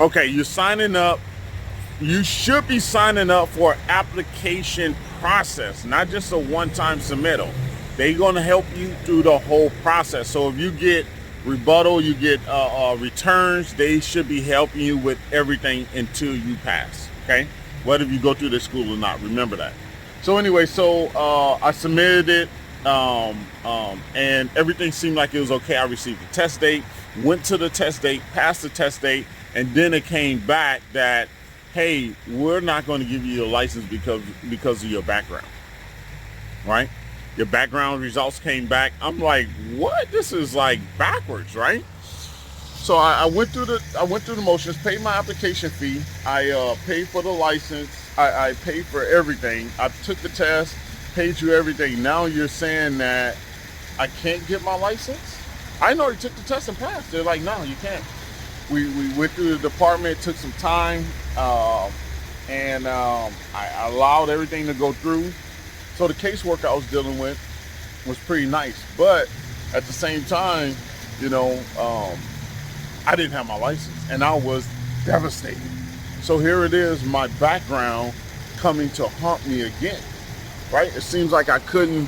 Okay, you're signing up. You should be signing up for application process, not just a one-time submittal. They're going to help you through the whole process. So if you get rebuttal, you get returns, they should be helping you with everything until you pass. Okay, whether you go through the school or not, remember that. So anyway, I submitted it, and everything seemed like it was okay. I received the test date, went to the test date, passed the test date, and then it came back that, hey, we're not going to give you your license because of your background, right? Your background results came back. I'm like, what? This is like backwards, right? So I went through the motions, paid my application fee. I paid for the license. I paid for everything. I took the test, paid you everything. Now you're saying that I can't get my license? I already took the test and passed. They're like, no, you can't. We went through the department, took some time, and I allowed everything to go through. So the casework I was dealing with was pretty nice, but at the same time, I didn't have my license, and I was devastated. So here it is, my background coming to haunt me again, right? It seems like I couldn't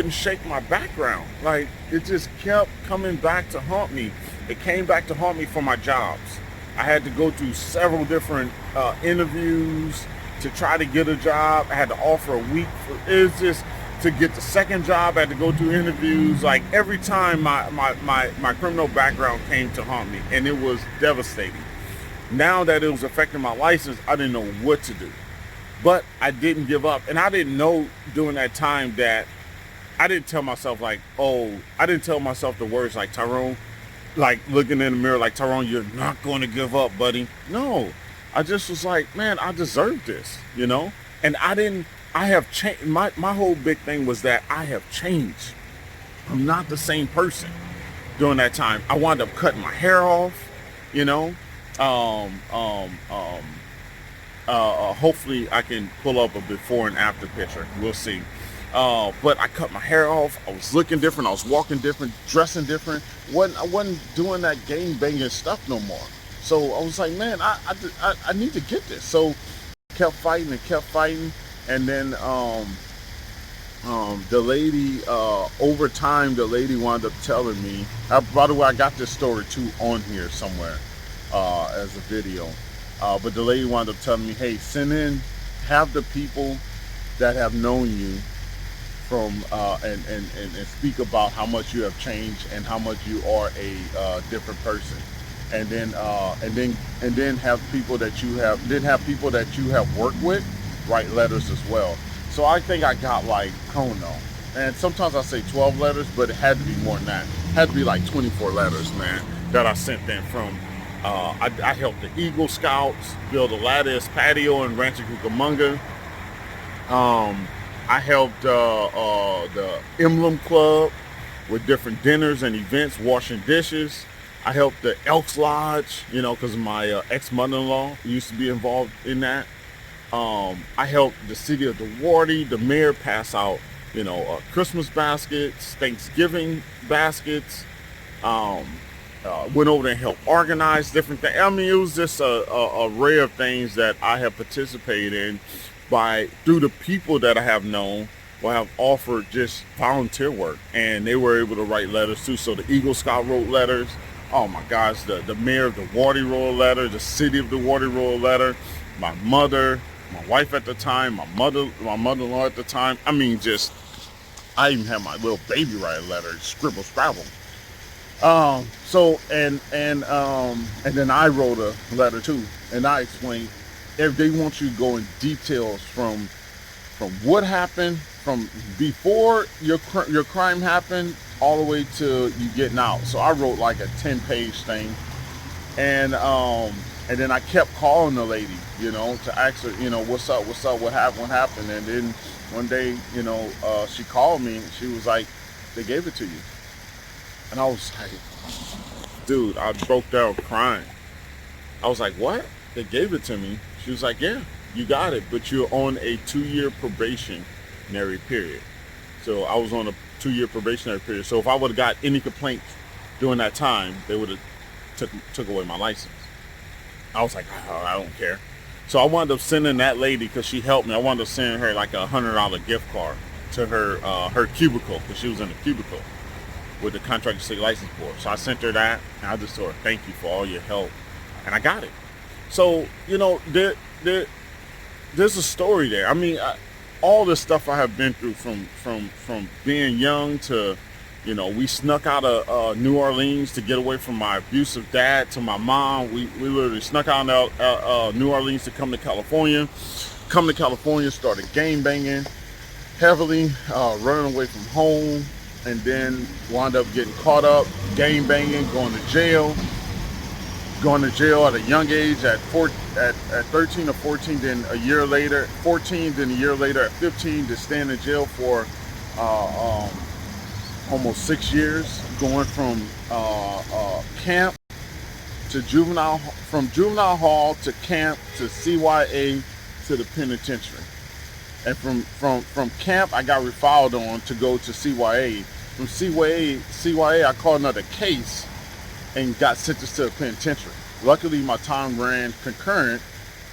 shake my background. Like, it just kept coming back to haunt me. It came back to haunt me for my jobs. I had to go through several different interviews to try to get a job. I had to offer a week it's just to get the second job. I had to go through interviews. Like, every time my criminal background came to haunt me, and it was devastating. Now that it was affecting my license, I didn't know what to do. But I didn't give up. And I didn't know during that time that I didn't tell myself I didn't tell myself the words like, Tyrone, like looking in the mirror like, Tyrone, you're not going to give up, buddy. No, I just was like, man, I deserve this, And I have changed. My whole big thing was that I have changed. I'm not the same person during that time. I wound up cutting my hair off, hopefully I can pull up a before and after picture. We'll see. But I cut my hair off. I was looking different. I was walking different, dressing different. I wasn't doing that gang banging stuff no more. So I was like, man, I need to get this. So I kept fighting and kept fighting. And then the lady, over time, the lady wound up telling me, by the way, I got this story too on here somewhere as a video. But the lady wound up telling me, hey, have the people that have known you from and speak about how much you have changed and how much you are a different person, and then have people that you have worked with write letters as well. So I think I got like, I don't know, and sometimes I say 12 letters, but it had to be more than that. It had to be like 24 letters, man, that I sent them from. I helped the Eagle Scouts build a lattice patio in Rancho Cucamonga. I helped the Emblem Club with different dinners and events, washing dishes. I helped the Elks Lodge, because my ex-mother-in-law used to be involved in that. I helped the city of DeWarty, the mayor, pass out, Christmas baskets, Thanksgiving baskets. Went over there and helped organize different things. I mean, it was just a array of things that I have participated in through the people that I have known or have offered just volunteer work, and they were able to write letters too. So the Eagle Scout wrote letters. Oh my gosh, the mayor of DeWarty wrote a letter, the city of DeWarty wrote a letter, my mother, my wife at the time, my mother-in-law at the time. I mean, I even had my little baby write a letter, scribble scrabble. And then I wrote a letter too, and I explained, if they want you to go in details from what happened, from before your crime happened all the way to you getting out. So I wrote like a 10-page thing, and then I kept calling the lady, to ask her, what's up, what happened, and then one day, she called me and she was like, they gave it to you. And I was like, dude, I broke down crying. I was like, what? They gave it to me. She was like, yeah, you got it, but you're on a 2-year probationary period. So I was on a 2-year probationary period. So if I would have got any complaints during that time, they would have took away my license. I was like, oh, I don't care. So I wound up sending that lady, because she helped me, I wound up sending her like $100 gift card to her cubicle, because she was in the cubicle with the contractor state license board. So I sent her that, and I just told her, thank you for all your help, and I got it. So there's a story there. I mean, all the stuff I have been through, from being young to, we snuck out of New Orleans to get away from my abusive dad, to my mom. We literally snuck out of New Orleans to come to California. Come to California, started gang banging heavily, running away from home, and then wound up getting caught up, gang banging, going to jail at a young age at 13 or 14, then a year later, 14, then a year later at 15, to stand in jail for almost 6 years, going from camp to from juvenile hall to camp to CYA to the penitentiary. And from camp, I got refiled on to go to CYA. From CYA, I called another case and got sentenced to the penitentiary. Luckily, my time ran concurrent,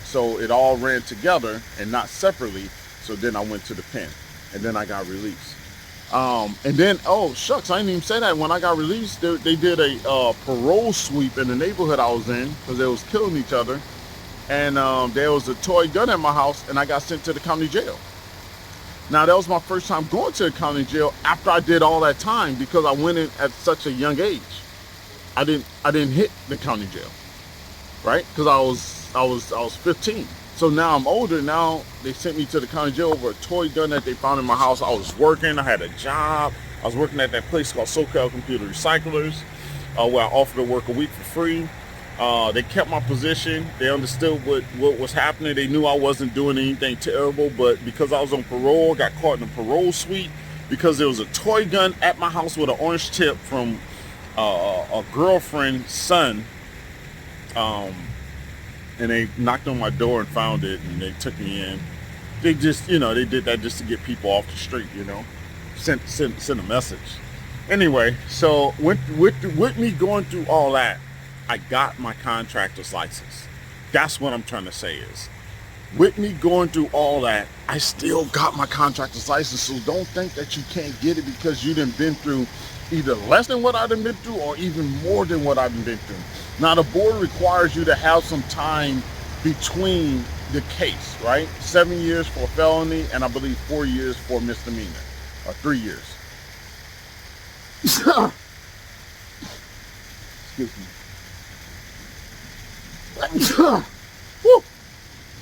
so it all ran together and not separately. So then I went to the pen, and then I got released. And then, oh shucks, I didn't even say that. When I got released, they did a parole sweep in the neighborhood I was in, because they was killing each other. And there was a toy gun at my house, and I got sent to the county jail. Now, that was my first time going to the county jail after I did all that time, because I went in at such a young age. I didn't hit the county jail, right? Because I was 15. So now I'm older. Now they sent me to the county jail over a toy gun that they found in my house. I was working. I had a job. I was working at that place called SoCal Computer Recyclers, where I offered to work a week for free. They kept my position. They understood what was happening. They knew I wasn't doing anything terrible, but because I was on parole, I got caught in a parole suite because there was a toy gun at my house with an orange tip from a girlfriend's son. And they knocked on my door and found it, and they took me in. They just, they did that just to get people off the street, sent a message. Anyway, so with me going through all that, I got my contractor's license. That's what I'm trying to say is, with me going through all that, I still got my contractor's license. So don't think that you can't get it because you done been through either less than what I've been through or even more than what I've been through. Now, the board requires you to have some time between the case, right? 7 years for a felony, and I believe 4 years for misdemeanor, or 3 years. Excuse me. Woo.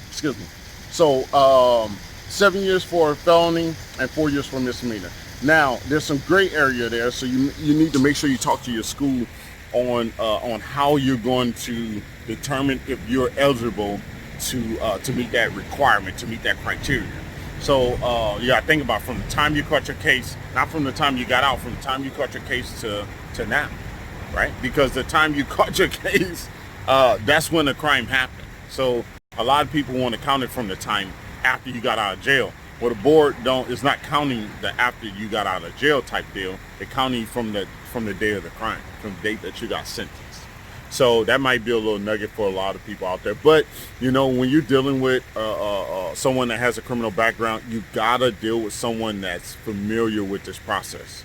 Excuse me. So 7 years for a felony and 4 years for misdemeanor. Now, there's some gray area there, so you need to make sure you talk to your school on how you're going to determine if you're eligible to meet that requirement, to meet that criteria. So you got to think about from the time you caught your case, not from the time you got out, from the time you caught your case to now, right? Because the time you caught your case, that's when the crime happened. So a lot of people want to count it from the time after you got out of jail. Well, the board is not counting the after you got out of jail type deal. They're counting from the day of the crime, from the date that you got sentenced. So that might be a little nugget for a lot of people out there. But when you're dealing with someone that has a criminal background, you gotta deal with someone that's familiar with this process,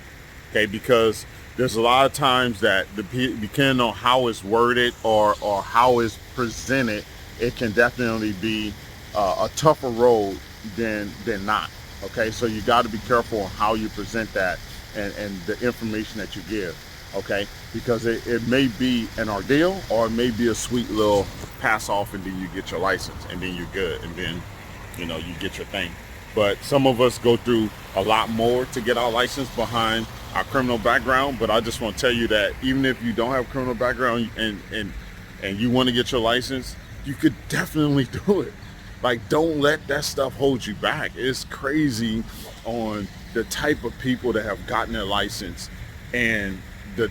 okay? Because there's a lot of times that depending on how it's worded or how it's presented, it can definitely be a tougher road than not. Okay, so you got to be careful on how you present that and the information that you give. Okay, because it may be an ordeal or it may be a sweet little pass off, and then you get your license, and then you're good, and then you get your thing. But some of us go through a lot more to get our license behind our criminal background. But I just want to tell you that even if you don't have a criminal background and you want to get your license, you could definitely do it. Like, don't let that stuff hold you back. It's crazy on the type of people that have gotten their license, and the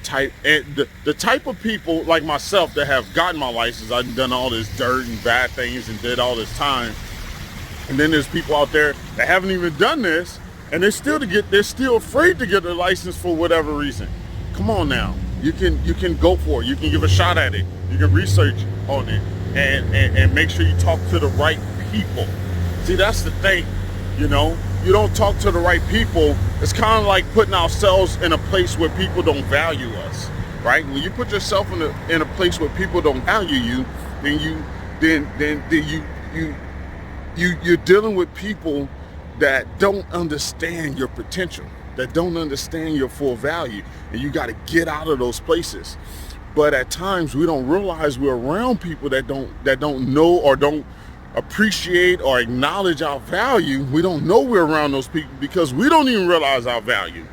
type of people like myself that have gotten my license. I've done all this dirt and bad things and did all this time. And then there's people out there that haven't even done this, and they're still afraid to get their license for whatever reason. Come on now. You can go for it. You can give a shot at it. You can research on it and make sure you talk to the right people. See, that's the thing, you know. You don't talk to the right people. It's kind of like putting ourselves in a place where people don't value us, right? When you put yourself in a place where people don't value you, then you're dealing with people that don't understand your potential, that don't understand your full value, and you got to get out of those places. But at times we don't realize we're around people that don't know or don't appreciate or acknowledge our value. We don't know we're around those people because we don't even realize our value.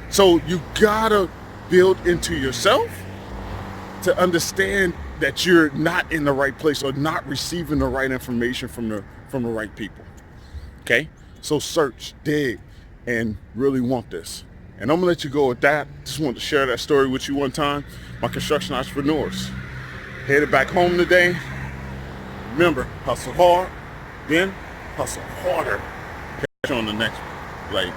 So you gotta build into yourself to understand that you're not in the right place or not receiving the right information from the right people. Okay? So search, dig, and really want this. And I'm gonna let you go with that. Just wanted to share that story with you one time. My construction entrepreneurs headed back home today. Remember, hustle hard, then hustle harder. Catch you on the next one. Like,